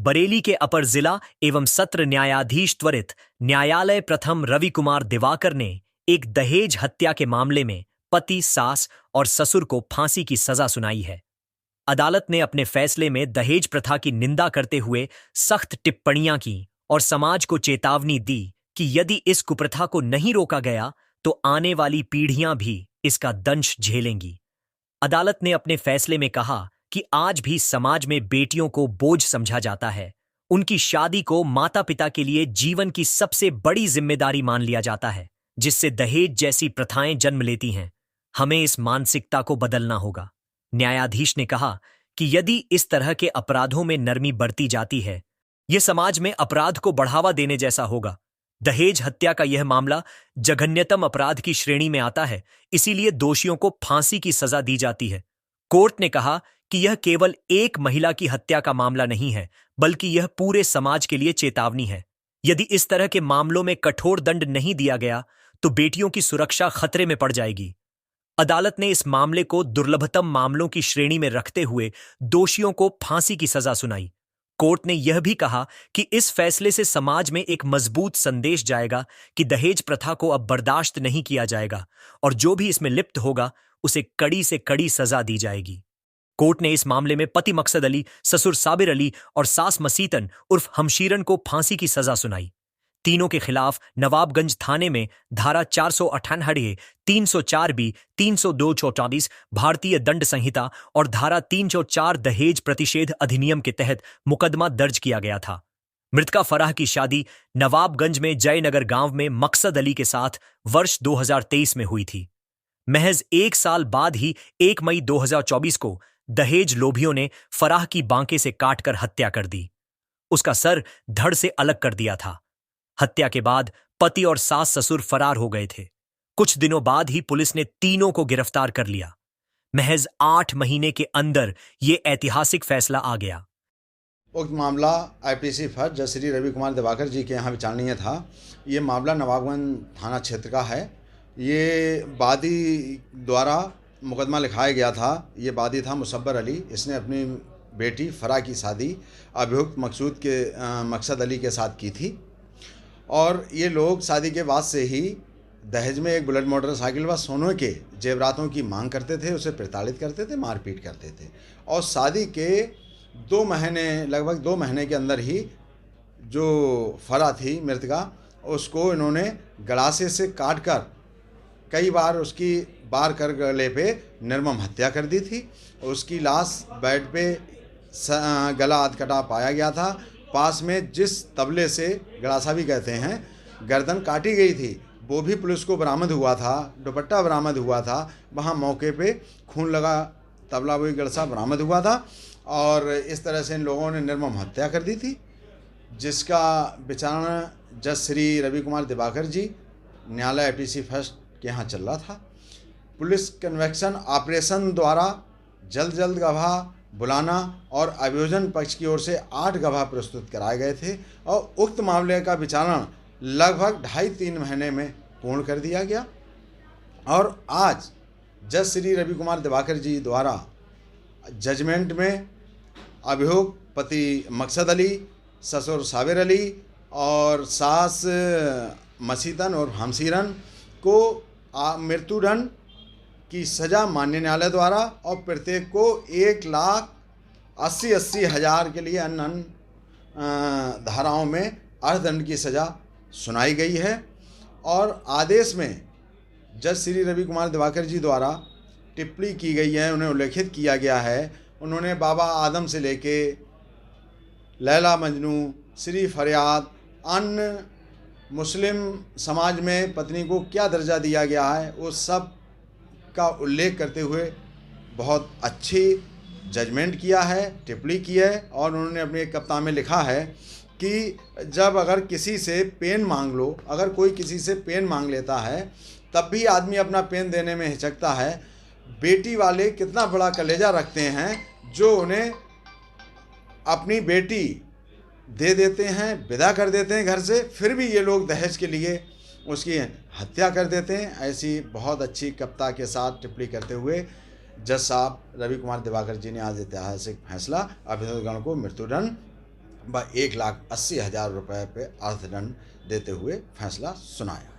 बरेली के अपर जिला एवं सत्र न्यायाधीश त्वरित न्यायालय प्रथम रवि कुमार दिवाकर ने एक दहेज हत्या के मामले में पति, सास और ससुर को फांसी की सजा सुनाई है। अदालत ने अपने फैसले में दहेज प्रथा की निंदा करते हुए सख्त टिप्पणियां की और समाज को चेतावनी दी कि यदि इस कुप्रथा को नहीं रोका गया तो आने वाली पीढ़ियां भी इसका दंश झेलेंगी। अदालत ने अपने फैसले में कहा कि आज भी समाज में बेटियों को बोझ समझा जाता है। उनकी शादी को माता पिता के लिए जीवन की सबसे बड़ी जिम्मेदारी मान लिया जाता है, जिससे दहेज जैसी प्रथाएं जन्म लेती हैं। हमें इस मानसिकता को बदलना होगा। न्यायाधीश ने कहा कि यदि इस तरह के अपराधों में नरमी बरती जाती है, यह समाज में अपराध को बढ़ावा देने जैसा होगा। दहेज हत्या का यह मामला जघन्यतम अपराध की श्रेणी में आता है, इसीलिए दोषियों को फांसी की सजा दी जाती है। कोर्ट ने कहा कि यह केवल एक महिला की हत्या का मामला नहीं है, बल्कि यह पूरे समाज के लिए चेतावनी है। यदि इस तरह के मामलों में कठोर दंड नहीं दिया गया तो बेटियों की सुरक्षा खतरे में पड़ जाएगी। अदालत ने इस मामले को दुर्लभतम मामलों की श्रेणी में रखते हुए दोषियों को फांसी की सजा सुनाई। कोर्ट ने यह भी कहा कि इस फैसले से समाज में एक मजबूत संदेश जाएगा कि दहेज प्रथा को अब बर्दाश्त नहीं किया जाएगा और जो भी इसमें लिप्त होगा उसे कड़ी से कड़ी सजा दी जाएगी। कोर्ट ने इस मामले में पति मकसद अली, ससुर साबिर अली और सास मसीतन उर्फ हमशीरन को फांसी की सजा सुनाई। तीनों के खिलाफ नवाबगंज थाने में धारा 498, 304B, 302-44 भारतीय दंड संहिता और धारा 304 दहेज प्रतिषेध अधिनियम के तहत मुकदमा दर्ज किया गया था। मृतका फराह की शादी नवाबगंज में जयनगर गांव में मकसद अली के साथ वर्ष 2023 में हुई थी। महज एक साल बाद ही 1 मई 2024 को दहेज लोभियों ने फराह की बांके से काटकर हत्या कर दी। उसका सर धड़ से अलग कर दिया था। हत्या के बाद पति और सास ससुर फरार हो गए थे। कुछ दिनों बाद ही पुलिस ने तीनों को गिरफ्तार कर लिया। महज 8 महीने के अंदर यह ऐतिहासिक फैसला आ गया। उक्त मामला आईपीसी फर्स्ट जज श्री रवि कुमार दिवाकर जी के यहाँ विचारणीय था। ये मामला नवाबगंज थाना क्षेत्र का है। ये वादी द्वारा मुकदमा लिखाया गया था। ये वादी था मुसब्बर अली। इसने अपनी बेटी फराह की शादी अभियुक्त मकसद अली के साथ की थी और ये लोग शादी के बाद से ही दहेज में एक बुलेट मोटरसाइकिल व सोने के जेवरातों की मांग करते थे, उसे प्रताड़ित करते थे, मारपीट करते थे और शादी के लगभग 2 महीने के अंदर ही जो फराह थी मृतका, उसको इन्होंने गलासे से काटकर कई बार उसकी बार कर गले पे निर्मम हत्या कर दी थी। उसकी लाश बेड पे गला अधकटा पाया गया था। पास में जिस तबले से गड़ासा भी कहते हैं गर्दन काटी गई थी वो भी पुलिस को बरामद हुआ था। दुपट्टा बरामद हुआ था। वहाँ मौके पे खून लगा तबला वही गड़सा बरामद हुआ था और इस तरह से इन लोगों ने निर्मम हत्या कर दी थी, जिसका विचारण जज श्री रवि कुमार दिवाकर जी न्यायालय आईपीसी फर्स्ट के यहाँ चल रहा था। पुलिस कन्वेक्शन ऑपरेशन द्वारा जल्द गवाह बुलाना और अभियोजन पक्ष की ओर से 8 गवाह प्रस्तुत कराए गए थे और उक्त मामले का विचारण लगभग 2.5-3 महीने में पूर्ण कर दिया गया और आज जज श्री रवि कुमार दिवाकर जी द्वारा जजमेंट में अभियुक्त पति मकसद अली, ससुर साबिर अली और सास मसीतन और हमशीरन को मृत्युदंड की सज़ा माननीय न्यायालय द्वारा और प्रत्येक को 1,80,000 के लिए अन्य धाराओं में अर्थदंड की सज़ा सुनाई गई है और आदेश में जज श्री रवि कुमार दिवाकर जी द्वारा टिप्पणी की गई है, उन्हें उल्लेखित किया गया है। उन्होंने बाबा आदम से लेके लैला मजनू, श्री फरियाद, अन्य मुस्लिम समाज में पत्नी को क्या दर्जा दिया गया है उस सब का उल्लेख करते हुए बहुत अच्छी जजमेंट किया है, टिप्पणी की है और उन्होंने अपनी एक कविता में लिखा है कि जब अगर किसी से पेन मांग लो, अगर कोई किसी से पेन मांग लेता है तब भी आदमी अपना पेन देने में हिचकता है। बेटी वाले कितना बड़ा कलेजा रखते हैं जो उन्हें अपनी बेटी दे देते हैं, विदा कर देते हैं घर से, फिर भी ये लोग दहेज के लिए उसकी हत्या कर देते हैं। ऐसी बहुत अच्छी कविता के साथ टिप्पणी करते हुए जज साहब रवि कुमार दिवाकर जी ने आज ऐतिहासिक फैसला अभियुक्तगण को मृत्युदंड व 1,80,000 रुपये पे अर्थदंड देते हुए फैसला सुनाया।